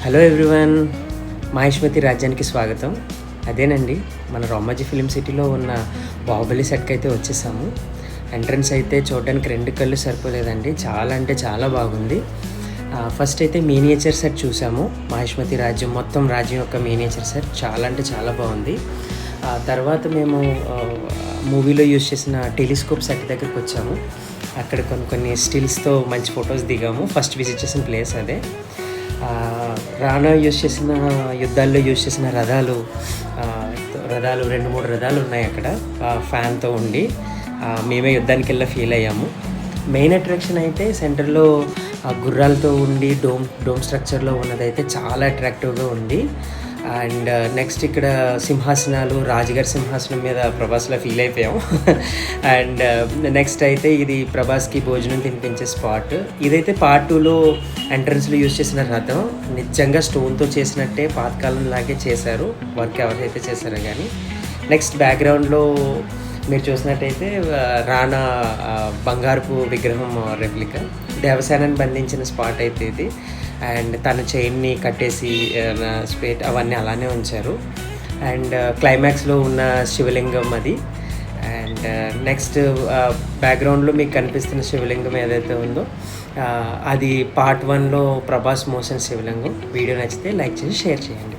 Hello everyone, Maheshmati రాజ్యానికి స్వాగతం. అదేనండి, మన రామోజీ ఫిలిం సిటీలో ఉన్న బాహుబలి సెట్కి అయితే వచ్చేసాము. ఎంట్రన్స్ అయితే చూడడానికి రెండు కళ్ళు సరిపోలేదండి, చాలా అంటే చాలా బాగుంది. ఫస్ట్ అయితే మినియేచర్ సెట్ చూసాము. మహేష్మతి రాజ్యం మొత్తం రాజ్యం యొక్క మినియేచర్ సెట్ చాలా అంటే చాలా బాగుంది. తర్వాత మేము మూవీలో యూజ్ చేసిన టెలిస్కోప్ సెట్ దగ్గరికి వచ్చాము. అక్కడ కొన్ని స్టిల్స్తో మంచి ఫొటోస్ దిగాము. ఫస్ట్ విజిట్ చేసిన ప్లేస్ అదే. రాణా యూజ్ చేసిన యుద్ధాల్లో యూజ్ చేసిన రథాలు 2-3 రథాలు ఉన్నాయి అక్కడ ఫ్యాన్తో ఉండి. మేమే యుద్ధానికి వెళ్ళి ఫీల్ అయ్యాము. మెయిన్ అట్రాక్షన్ అయితే సెంటర్లో గుర్రాలతో ఉండి డోమ్ స్ట్రక్చర్లో ఉన్నదైతే చాలా అట్రాక్టివ్గా ఉంది. అండ్ నెక్స్ట్ ఇక్కడ సింహాసనాలు, రాజుగారి సింహాసనం మీద ప్రభాస్లో ఫీల్ అయిపోయాం. అండ్ నెక్స్ట్ అయితే ఇది ప్రభాస్కి భోజనం తినిపించే స్పాట్. ఇదైతే పార్ట్ 2లో ఎంట్రన్స్లో యూజ్ చేసిన రథం నిజంగా స్టోన్తో చేసినట్టే పాతకాలం లాగే చేశారు, వర్క్ ఎవరైతే చేశారో కానీ. నెక్స్ట్ బ్యాక్గ్రౌండ్లో మీరు చూసినట్టయితే రాణా బంగారపు విగ్రహం రెప్లికా, దేవసేనని బంధించిన స్పాట్ అయితే ఇది. అండ్ తన చైన్ని కట్టేసి స్పేట్ అవన్నీ అలానే ఉంచారు. అండ్ క్లైమాక్స్లో ఉన్న శివలింగం అది. అండ్ నెక్స్ట్ బ్యాక్గ్రౌండ్లో మీకు కనిపిస్తున్న శివలింగం ఏదైతే ఉందో అది పార్ట్ 1లో ప్రభాస్ మోషన్ శివలింగం. వీడియో నచ్చితే లైక్ చేసి షేర్ చేయండి.